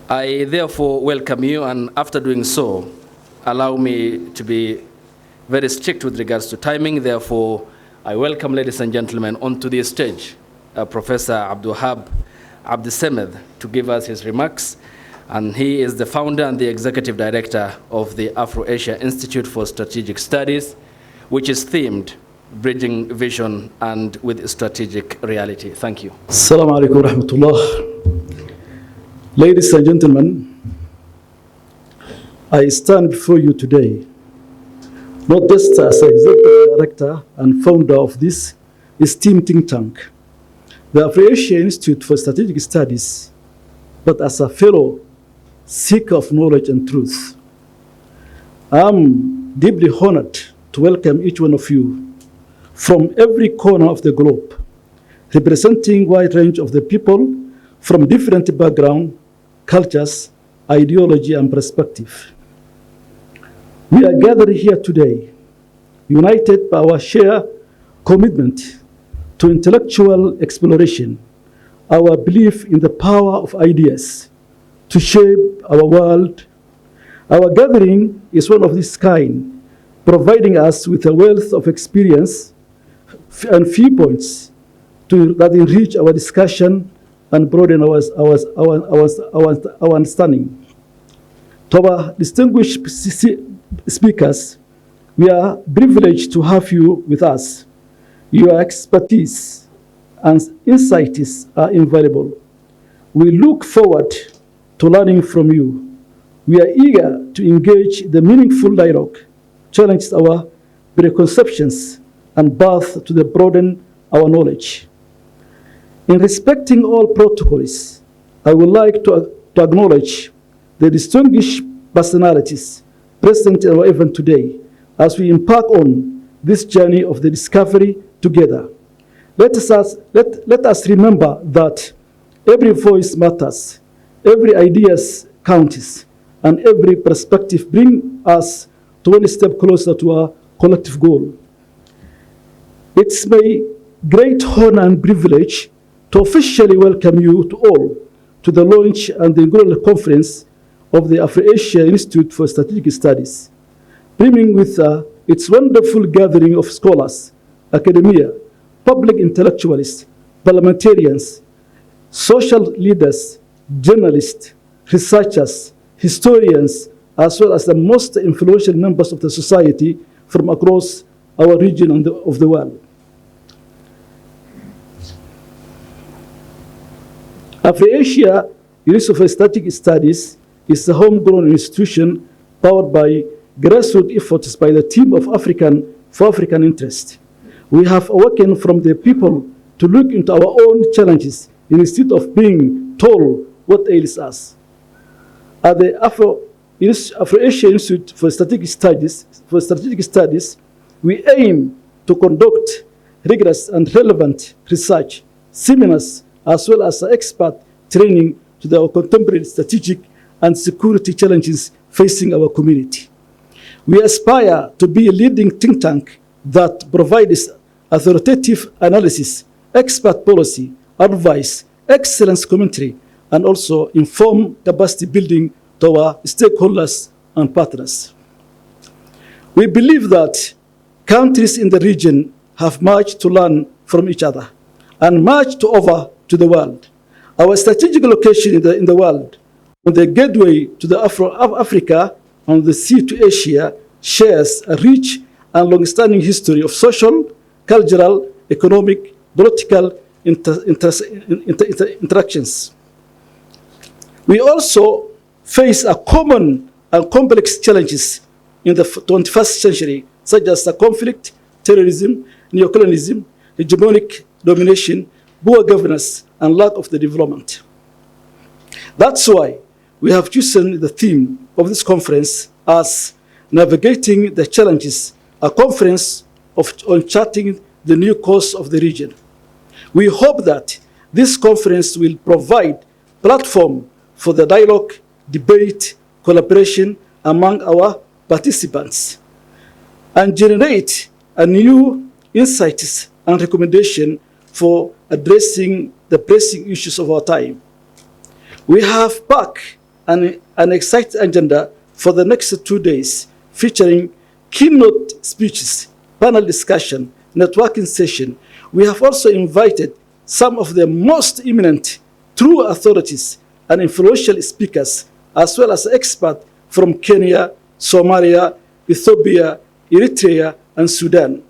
I therefore welcome you, and after doing so, allow me to be very strict with regards to timing. Therefore, I welcome, ladies and gentlemen, onto the stage Professor Abdiwahab Abdisamad to give us his remarks. And he is the founder and the executive director of the Afro-Asia Institute for Strategic Studies, which is themed Bridging Vision and with Strategic Reality. Thank you. Assalamu alaikum wa rahmatullah. Ladies and gentlemen, I stand before you today not just as executive director and founder of this esteemed think tank, the Afro-Asia Institute for Strategic Studies, but as a fellow seeker of knowledge and truth. I'm deeply honored to welcome each one of you from every corner of the globe, representing a wide range of the people from different backgrounds, cultures, ideology, and perspective. We are gathered here today, united by our shared commitment to intellectual exploration, our belief in the power of ideas to shape our world. Our gathering is one of this kind, providing us with a wealth of experience and viewpoints that enrich our discussion and broaden our understanding. To our distinguished speakers, we are privileged to have you with us. Your expertise and insights are invaluable. We look forward to learning from you. We are eager to engage the meaningful dialogue, challenge our preconceptions, and birth to broaden our knowledge. In respecting all protocols, I would like to acknowledge the distinguished personalities present in our event today as we embark on this journey of the discovery together. Let us remember that every voice matters, every idea counts, and every perspective brings us to one step closer to our collective goal. It's my great honor and privilege to officially welcome you to all to the launch and the inaugural conference of the Afro-Asia Institute for Strategic Studies, brimming with its wonderful gathering of scholars, academia, public intellectuals, parliamentarians, social leaders, journalists, researchers, historians, as well as the most influential members of the society from across our region and of the world. Afro-Asia Institute for Strategic Studies is a homegrown institution powered by grassroots efforts by the team of for African interest. We have awakened from the people to look into our own challenges instead of being told what ails us. At the Afro-Asia Institute for Strategic Studies, we aim to conduct rigorous and relevant research, seminars, as well as expert training to our contemporary strategic and security challenges facing our community. We aspire to be a leading think tank that provides authoritative analysis, expert policy, advice, excellence commentary, and also informed capacity building to our stakeholders and partners. We believe that countries in the region have much to learn from each other and much to offer to the world. Our strategic location in the world, on the gateway to the Africa and the sea to Asia, shares a rich and long-standing history of social, cultural, economic, political interactions. We also face a common and complex challenges in the 21st century, such as the conflict, terrorism, neocolonialism, hegemonic domination, poor governance, and lack of the development. That's why we have chosen the theme of this conference as Navigating the Challenges, a conference on charting the new course of the region. We hope that this conference will provide platform for the dialogue, debate, collaboration among our participants, and generate a new insights and recommendation for addressing the pressing issues of our time. We have back an exciting agenda for the next 2 days, featuring keynote speeches, panel discussion, networking session. We have also invited some of the most eminent true authorities and influential speakers, as well as experts from Kenya, Somalia, Ethiopia, Eritrea, and Sudan,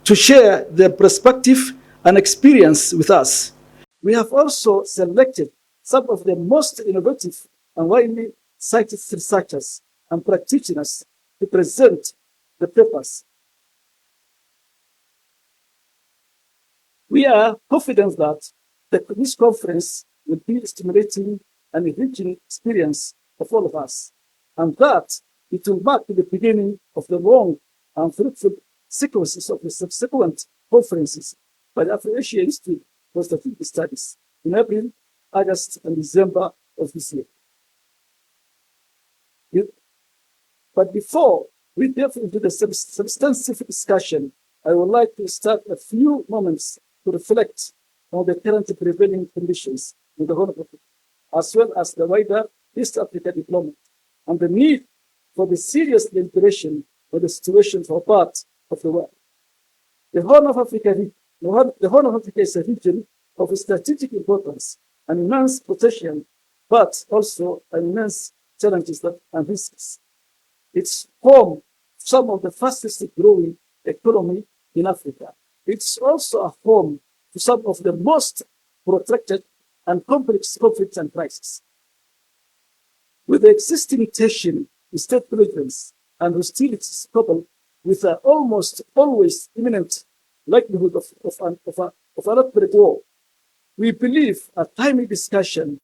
to share their perspective and experience with us. We have also selected some of the most innovative and widely cited researchers and practitioners to present the papers. We are confident that this conference will be a stimulating and enriching experience of all of us, and that it will mark the beginning of the long and fruitful sequences of the subsequent conferences by the Afro-Asia Institute for Strategic Studies in April, August, and December of this year. But before we delve into the substantive discussion, I would like to start a few moments to reflect on the current prevailing conditions in the Horn of Africa, as well as the wider East Africa development, and the need for the serious deliberation of the situation for part of the world. The Horn of Africa is a region of strategic importance and immense potential, but also immense challenges and risks. It's home to some of the fastest growing economy in Africa. It's also a home to some of the most protracted and complex conflicts and crises. With the existing tension in state belligerence and hostilities coupled with an almost always imminent likelihood of an outbreak war, we believe a timely discussion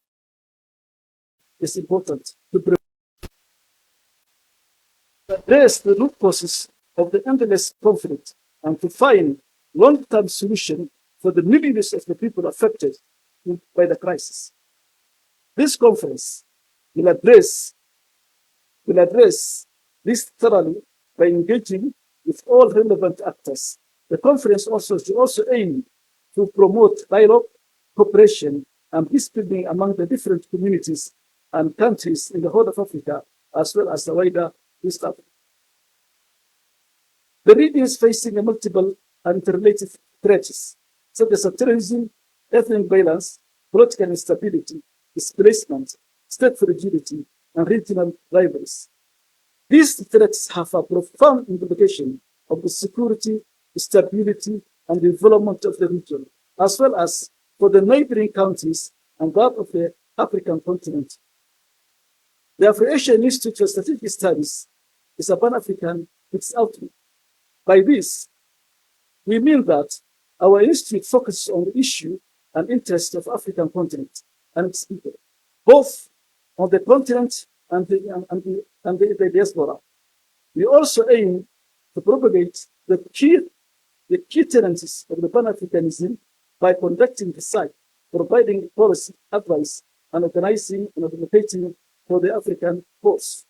is important to address the root causes of the endless conflict and to find long-term solution for the millions of the people affected by the crisis. This conference will address this thoroughly by engaging with all relevant actors. The conference also aim to promote dialogue, cooperation, and peace building among the different communities and countries in the Horn of Africa, as well as the wider East Africa. The region is facing a multiple and interrelated threats, such as terrorism, ethnic violence, political instability, displacement, state fragility, and regional rivalries. These threats have a profound implication of the security, stability, and development of the region, as well as for the neighboring countries and that of the African continent. The Afro-Asian Institute for Strategic Studies is a Pan-African its outlook. By this, we mean that our institute focuses on the issue and interests of African continent and its people, both on the continent and the diaspora. We also aim to propagate the key tenets of the Pan-Africanism by conducting research, providing policy advice, and organizing and advocating for the African cause.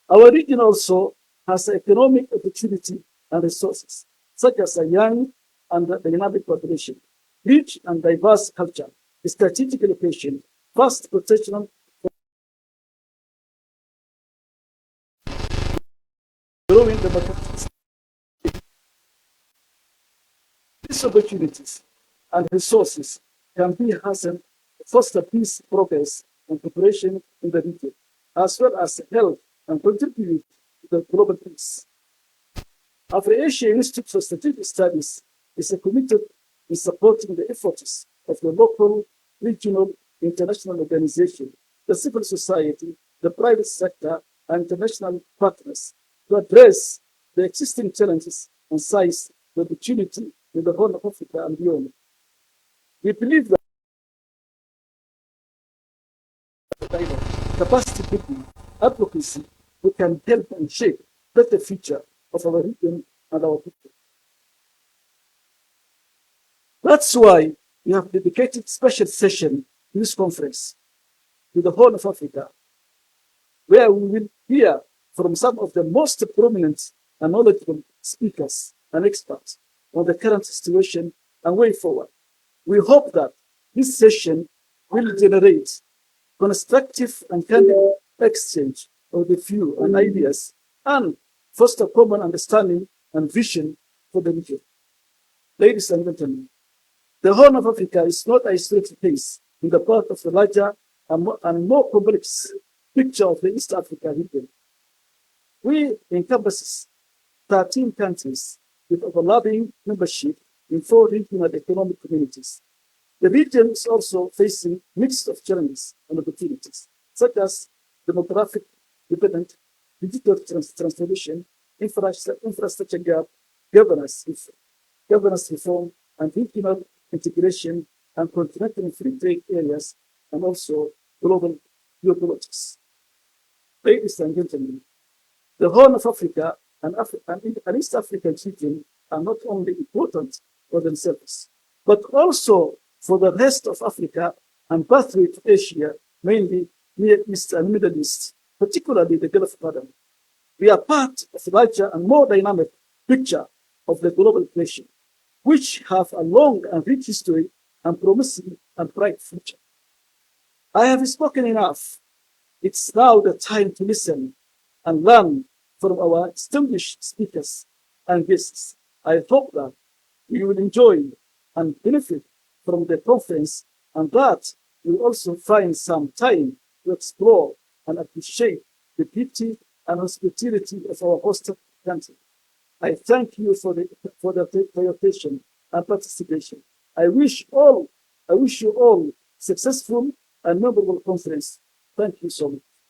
Our region also has economic opportunity and resources, such as a young and dynamic population, rich and diverse culture, strategic location, vast potential for growing democratic. These opportunities and resources can be harnessed to foster peace, progress, and cooperation in the region, as well as help and contribute to the global peace. Afro-Asia Institute for Strategic Studies is committed in supporting the efforts of the local, regional, international organizations, the civil society, the private sector, and international partners to address the existing challenges and seize the opportunity in the Horn of Africa and beyond. We believe that capacity building, advocacy, we can help and shape better future of our region and our people. That's why we have dedicated special session to this conference to the Horn of Africa, where we will hear from some of the most prominent and knowledgeable speakers and experts on the current situation and way forward. We hope that this session will generate constructive and candid exchange of the view and ideas, and foster common understanding and vision for the region. Ladies and gentlemen, the Horn of Africa is not a isolated case in the part of the larger and more complex picture of the East Africa region. We encompasses 13 countries with overlapping membership in 4 regional economic communities. The region is also facing mix of challenges and opportunities, such as demographic development, digital transformation, infrastructure gap, governance reform, and regional integration and continental free trade areas, and also global geopolitics. Ladies and gentlemen, the Horn of Africa and East African region are not only important for themselves, but also for the rest of Africa and pathway to Asia, mainly Near East and Middle East, particularly the Gulf region. We are part of a larger and more dynamic picture of the global equation, which have a long and rich history and promising and bright future. I have spoken enough. It's now the time to listen and learn from our distinguished speakers and guests. I hope that you will enjoy and benefit from the conference, and that you will also find some time to explore and appreciate the beauty and hospitality of our host country. I thank you for your attention and participation. I wish you all successful and memorable conference. Thank you so much.